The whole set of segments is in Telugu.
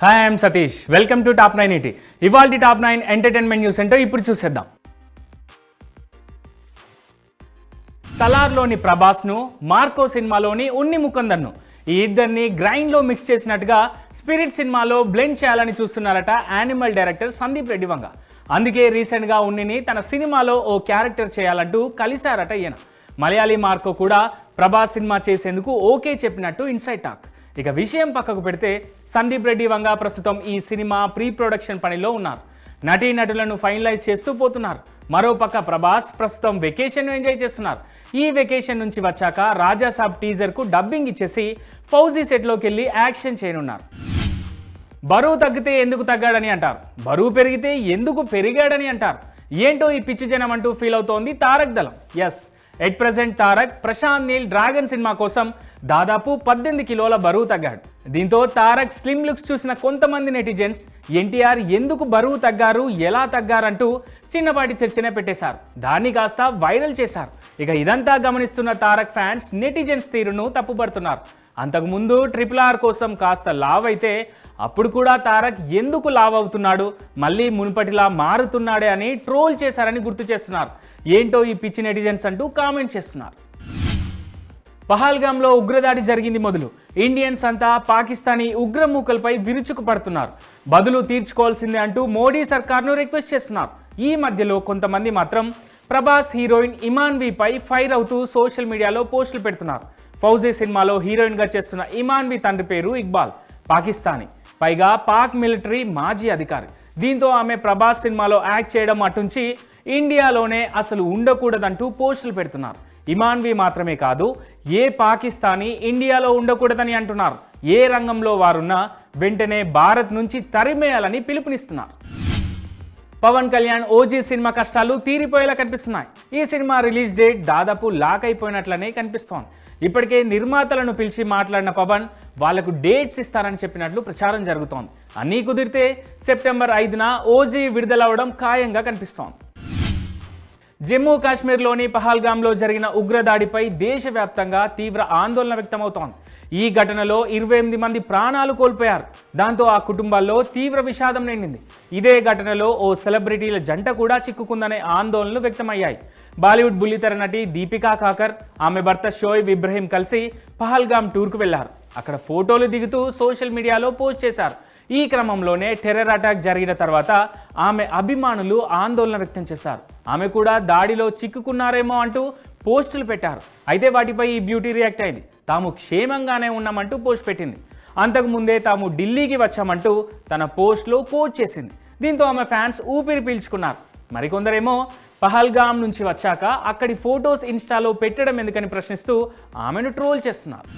Hi I'm Satish, welcome to top 9 ET. ఇవాల్టి టాప్ 9 ఎంటర్టైన్మెంట్ న్యూస్ ఏంటో ఇప్పుడు చూసేద్దాం. సలార్లోని ప్రభాస్ను, మార్కో సినిమాలోని ఉన్ని ముకుందర్ను ఈ ఇద్దరిని గ్రైండ్లో మిక్స్ చేసినట్టుగా స్పిరిట్ సినిమాలో బ్లెండ్ చేయాలని చూస్తున్నారట యానిమల్ డైరెక్టర్ సందీప్ రెడ్డి వంగ. అందుకే రీసెంట్గా ఉన్నిని తన సినిమాలో ఓ క్యారెక్టర్ చేయాలంటూ కలిశారట ఈయన. మలయాళీ మార్కో కూడా ప్రభాస్ సినిమా చేసేందుకు ఓకే చెప్పినట్టు ఇన్సైడ్ టాక్. ఇక విషయం పక్కకు పెడితే సందీప్ రెడ్డి వంగ ప్రస్తుతం ఈ సినిమా ప్రీ ప్రొడక్షన్ పనిలో ఉన్నారు. నటీనటులను ఫైనలైజ్ చేస్తూ పోతున్నారు. మరోపక్క ప్రభాస్ ప్రస్తుతం వెకేషన్ ఎంజాయ్ చేస్తున్నారు. ఈ వెకేషన్ నుంచి వచ్చాక రాజాసాబ్ టీజర్కు డబ్బింగ్ ఇచ్చేసి ఫౌజీ సెట్లోకి వెళ్ళి యాక్షన్ చేయనున్నారు. బరువు తగ్గితే ఎందుకు తగ్గాడని అంటారు, బరువు పెరిగితే ఎందుకు పెరిగాడని అంటారు. ఏంటో ఈ పిచ్చి జనం అంటూ ఫీల్ అవుతోంది తారక్ దళం. Yes, at present Tarak Prashanth Neel dragon cinema కోసం దాదాపు 18 కిలోల బరువు తగ్గాడు. దీంతో తారక్ స్లిమ్ లుక్స్ చూసిన కొంతమంది నెటిజన్స్ ఎన్టీఆర్ ఎందుకు బరువు తగ్గారు, ఎలా తగ్గారంటూ చిన్నపాటి చర్చనే పెట్టేశారు. దాన్ని కాస్త వైరల్ చేశారు. ఇక ఇదంతా గమనిస్తున్న తారక్ ఫ్యాన్స్ నెటిజన్స్ తీరును తప్పుపడుతున్నారు. అంతకుముందు RRR కోసం కాస్త లావ్ అయితే అప్పుడు కూడా తారక్ ఎందుకు లావ్ అవుతున్నాడు, మళ్ళీ మునుపటిలా మారుతున్నాడే అని ట్రోల్ చేశారని గుర్తు చేస్తున్నారు. ఏంటో ఈ పిచ్చి నెటిజన్స్ అంటూ కామెంట్ చేస్తున్నారు. పహల్గామ్లో ఉగ్రదాడి జరిగింది మొదలు ఇండియన్స్ అంతా పాకిస్తానీ ఉగ్రమూకలపై విరుచుకు పడుతున్నారు. బదులు తీర్చుకోవాల్సిందే అంటూ మోడీ సర్కార్ను రిక్వెస్ట్ చేస్తున్నారు. ఈ మధ్యలో కొంతమంది మాత్రం ప్రభాస్ హీరోయిన్ ఇమాన్వీపై ఫైర్ అవుతూ సోషల్ మీడియాలో పోస్టులు పెడుతున్నారు. ఫౌజీ సినిమాలో హీరోయిన్గా చేస్తున్న ఇమాన్వీ తండ్రి పేరు ఇక్బాల్, పాకిస్తానీ, పైగా పాక్ మిలిటరీ మాజీ అధికారి. దీంతో ఆమె ప్రభాస్ సినిమాలో యాక్ట్ చేయడం అటుంచి ఇండియాలోనే అసలు ఉండకూడదంటూ పోస్టులు పెడుతున్నారు. ఇమాన్వీ మాత్రమే కాదు, ఏ పాకిస్తానీ ఇండియాలో ఉండకూడదని అంటున్నారు. ఏ రంగంలో వారున్నా వెంటనే భారత్ నుంచి తరిమేయాలని పిలుపునిస్తున్నారు. పవన్ కళ్యాణ్ ఓజీ సినిమా కష్టాలు తీరిపోయేలా కనిపిస్తున్నాయి. ఈ సినిమా రిలీజ్ డేట్ దాదాపు లాక్ అయిపోయినట్లనే కనిపిస్తోంది. ఇప్పటికే నిర్మాతలను పిలిచి మాట్లాడిన పవన్ వాళ్లకు డేట్స్ ఇస్తారని చెప్పినట్లు ప్రచారం జరుగుతోంది. అన్నీ కుదిరితే సెప్టెంబర్ 5న ఓజీ విడుదలవడం ఖాయంగా కనిపిస్తోంది. జమ్మూ కాశ్మీర్లోని పహల్గామ్లో జరిగిన ఉగ్రదాడిపై దేశవ్యాప్తంగా తీవ్ర ఆందోళన వ్యక్తమవుతోంది. ఈ ఘటనలో 28 మంది ప్రాణాలు కోల్పోయారు. దాంతో ఆ కుటుంబాల్లో తీవ్ర విషాదం నిండింది. ఇదే ఘటనలో ఓ సెలబ్రిటీల జంట కూడా చిక్కుకుందనే ఆందోళనలు వ్యక్తమయ్యాయి. బాలీవుడ్ బుల్లితెర నటి దీపికా కాకర్, ఆమె భర్త షోయిబ్ ఇబ్రహీం కలిసి పహల్గామ్ టూర్కు వెళ్లారు. అక్కడ ఫోటోలు దిగుతూ సోషల్ మీడియాలో పోస్ట్ చేశారు. ఈ క్రమంలోనే టెర్రర్ అటాక్ జరిగిన తర్వాత ఆమె అభిమానులు ఆందోళన వ్యక్తం చేశారు. ఆమె కూడా దాడిలో చిక్కుకున్నారేమో అంటూ పోస్టులు పెట్టారు. అయితే వాటిపై ఈ బ్యూటీ రియాక్ట్ అయింది. తాము క్షేమంగానే ఉన్నామంటూ పోస్ట్ పెట్టింది. అంతకుముందే తాము ఢిల్లీకి వచ్చామంటూ తన పోస్ట్లో కోట్ చేసింది. దీంతో ఆమె ఫ్యాన్స్ ఊపిరి పీల్చుకున్నారు. మరికొందరేమో పహల్గామ్ నుంచి వచ్చాక అక్కడి ఫొటోస్ ఇన్స్టాలో పెట్టడం ఎందుకని ప్రశ్నిస్తూ ఆమెను ట్రోల్ చేస్తున్నారు.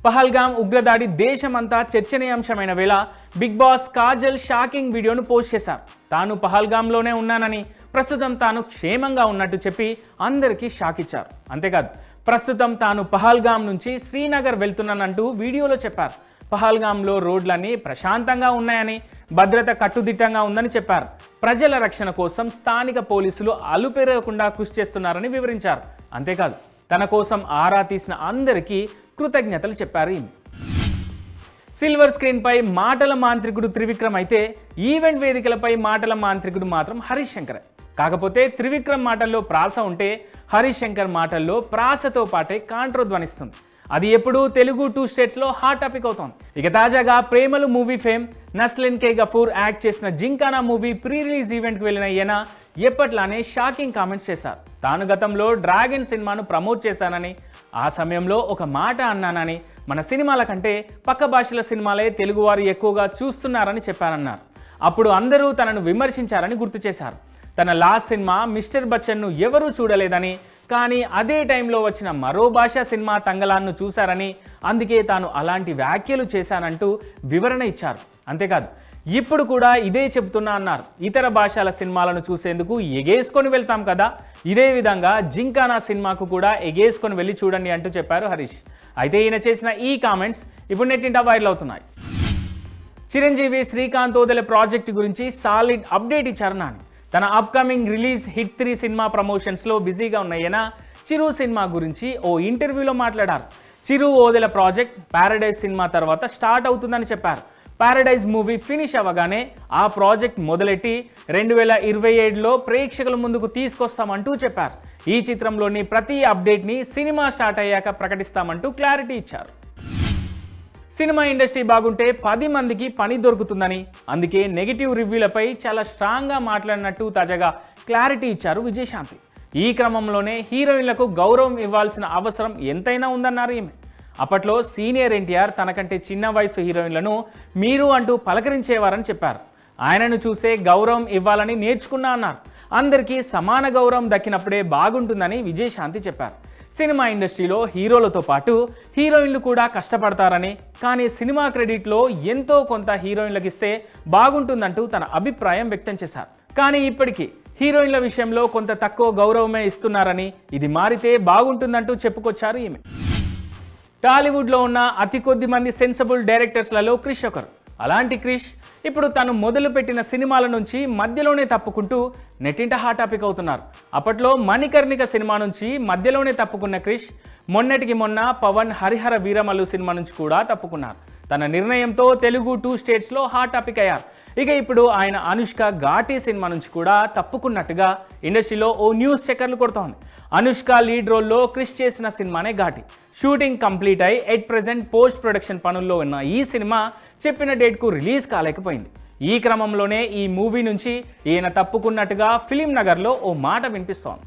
పహల్గామ్ ఉగ్రదాడి దేశమంతా చర్చనీయాంశమైన వేళ బిగ్ బాస్ కాజల్ షాకింగ్ వీడియోను పోస్ట్ చేశారు. తాను పహల్గామ్లోనే ఉన్నానని, ప్రస్తుతం తాను క్షేమంగా ఉన్నట్టు చెప్పి అందరికీ షాక్ ఇచ్చారు. అంతేకాదు, ప్రస్తుతం తాను పహల్గామ్ నుంచి శ్రీనగర్ వెళ్తున్నానంటూ వీడియోలో చెప్పారు. పహల్గామ్లో రోడ్లన్నీ ప్రశాంతంగా ఉన్నాయని, భద్రత కట్టుదిట్టంగా ఉందని చెప్పారు. ప్రజల రక్షణ కోసం స్థానిక పోలీసులు అలుపెరగకుండా కృషి చేస్తున్నారని వివరించారు. అంతేకాదు, తన కోసం ఆరా తీసిన అందరికీ కృతజ్ఞతలు చెప్పారు. సిల్వర్ స్క్రీన్పై మాటల మాంత్రికుడు త్రివిక్రమ్ అయితే ఈవెంట్ వేదికలపై మాటల మాంత్రికుడు మాత్రం హరీష్ శంకర్. కాకపోతే త్రివిక్రమ్ మాటల్లో ప్రాస ఉంటే హరీష్ శంకర్ మాటల్లో ప్రాసతో పాటే కాంట్రో ధ్వనిస్తుంది. అది ఎప్పుడూ తెలుగు 2 స్టేట్స్లో హాట్ టాపిక్ అవుతోంది. ఇక తాజాగా ప్రేమలు మూవీ ఫేమ్ నస్లిన్ కే గఫూర్ యాక్ట్ చేసిన జింకానా మూవీ ప్రీ రిలీజ్ ఈవెంట్కి వెళ్ళిన ఈయన ఎప్పట్లానే షాకింగ్ కామెంట్స్ చేశారు. తాను గతంలో డ్రాగన్ సినిమాను ప్రమోట్ చేశానని, ఆ సమయంలో ఒక మాట అన్నానని, మన సినిమాల కంటే పక్క భాషల సినిమాలే తెలుగువారు ఎక్కువగా చూస్తున్నారని చెప్పారన్నారు. అప్పుడు అందరూ తనను విమర్శించారని గుర్తు చేశారు. తన లాస్ట్ సినిమా మిస్టర్ బచ్చన్ను ఎవరూ చూడలేదని, కానీ అదే టైంలో వచ్చిన మరో భాషా సినిమా తంగలాన్ను చూశారని, అందుకే తాను అలాంటి వ్యాఖ్యలు చేశానంటూ వివరణ ఇచ్చారు. అంతేకాదు, ఇప్పుడు కూడా ఇదే చెబుతున్నా అన్నారు. ఇతర భాషల సినిమాలను చూసేందుకు ఎగేసుకొని వెళ్తాం కదా, ఇదే విధంగా జింకానా సినిమాకు కూడా ఎగేసుకొని వెళ్ళి చూడండి అంటూ చెప్పారు హరీష్. అయితే ఈయన చేసిన ఈ కామెంట్స్ ఇప్పుడు నెట్టింట వైరల్ అవుతున్నాయి. చిరంజీవి శ్రీకాంత్ ఓదెల ప్రాజెక్ట్ గురించి సాలిడ్ అప్డేట్ ఇచ్చారు నాని. తన అప్కమింగ్ రిలీజ్ హిట్ 3 సినిమా ప్రమోషన్స్లో బిజీగా ఉన్నాయన చిరు సినిమా గురించి ఓ ఇంటర్వ్యూలో మాట్లాడారు. చిరు ఓదెల ప్రాజెక్ట్ పారడైజ్ సినిమా తర్వాత స్టార్ట్ అవుతుందని చెప్పారు. పారడైజ్ మూవీ ఫినిష్ అవ్వగానే ఆ ప్రాజెక్ట్ మొదలెట్టి 2027లో ప్రేక్షకుల ముందుకు తీసుకొస్తామంటూ చెప్పారు. ఈ చిత్రంలోని ప్రతి అప్డేట్ని సినిమా స్టార్ట్ అయ్యాక ప్రకటిస్తామంటూ క్లారిటీ ఇచ్చారు. సినిమా ఇండస్ట్రీ బాగుంటే 10 మందికి పని దొరుకుతుందని, అందుకే నెగిటివ్ రివ్యూలపై చాలా స్ట్రాంగ్గా మాట్లాడినట్టు తాజాగా క్లారిటీ ఇచ్చారు విజయశాంతి. ఈ క్రమంలోనే హీరోయిన్లకు గౌరవం ఇవ్వాల్సిన అవసరం ఎంతైనా ఉందన్నారు ఈమె. అప్పట్లో సీనియర్ ఎన్టీఆర్ తనకంటే చిన్న వయసు హీరోయిన్లను మీరు అంటూ పలకరించేవారని చెప్పారు. ఆయనను చూసే గౌరవం ఇవ్వాలని నేర్చుకున్నా అన్నారు. అందరికీ సమాన గౌరవం దక్కినప్పుడే బాగుంటుందని విజయశాంతి చెప్పారు. సినిమా ఇండస్ట్రీలో హీరోలతో పాటు హీరోయిన్లు కూడా కష్టపడతారని, కానీ సినిమా క్రెడిట్లో ఎంతో కొంత హీరోయిన్లకు ఇస్తే బాగుంటుందంటూ తన అభిప్రాయం వ్యక్తం చేశారు. కానీ ఇప్పటికీ హీరోయిన్ల విషయంలో కొంత తక్కువ గౌరవమే ఇస్తున్నారని, ఇది మారితే బాగుంటుందంటూ చెప్పుకొచ్చారు ఈమె. టాలీవుడ్లో ఉన్న అతి కొద్ది మంది సెన్సిబుల్ డైరెక్టర్స్లలో క్రిష్ ఒకరు. అలాంటి క్రిష్ ఇప్పుడు తను మొదలుపెట్టిన సినిమాల నుంచి మధ్యలోనే తప్పుకుంటూ నెట్టింట హాట్ టాపిక్ అవుతున్నారు. అప్పట్లో మణికర్ణిక సినిమా నుంచి మధ్యలోనే తప్పుకున్న క్రిష్ మొన్నటికి మొన్న పవన్ హరిహర వీరమల్లు సినిమా నుంచి కూడా తప్పుకున్నారు. తన నిర్ణయంతో తెలుగు 2 స్టేట్స్లో హాట్ టాపిక్ అయ్యారు. ఇక ఇప్పుడు ఆయన అనుష్క ఘాటీ సినిమా నుంచి కూడా తప్పుకున్నట్టుగా ఇండస్ట్రీలో ఓ న్యూస్ చక్కర్లు కొడుతోంది. అనుష్క లీడ్ రోల్లో క్రిష్ చేసిన సినిమానే ఘాటీ. షూటింగ్ కంప్లీట్ అయి ఎట్ ప్రెజెంట్ పోస్ట్ ప్రొడక్షన్ పనుల్లో ఉన్న ఈ సినిమా చెప్పిన డేట్కు రిలీజ్ కాలేకపోయింది. ఈ క్రమంలోనే ఈ మూవీ నుంచి ఈయన తప్పుకున్నట్టుగా ఫిలిం నగర్లో ఓ మాట వినిపిస్తోంది.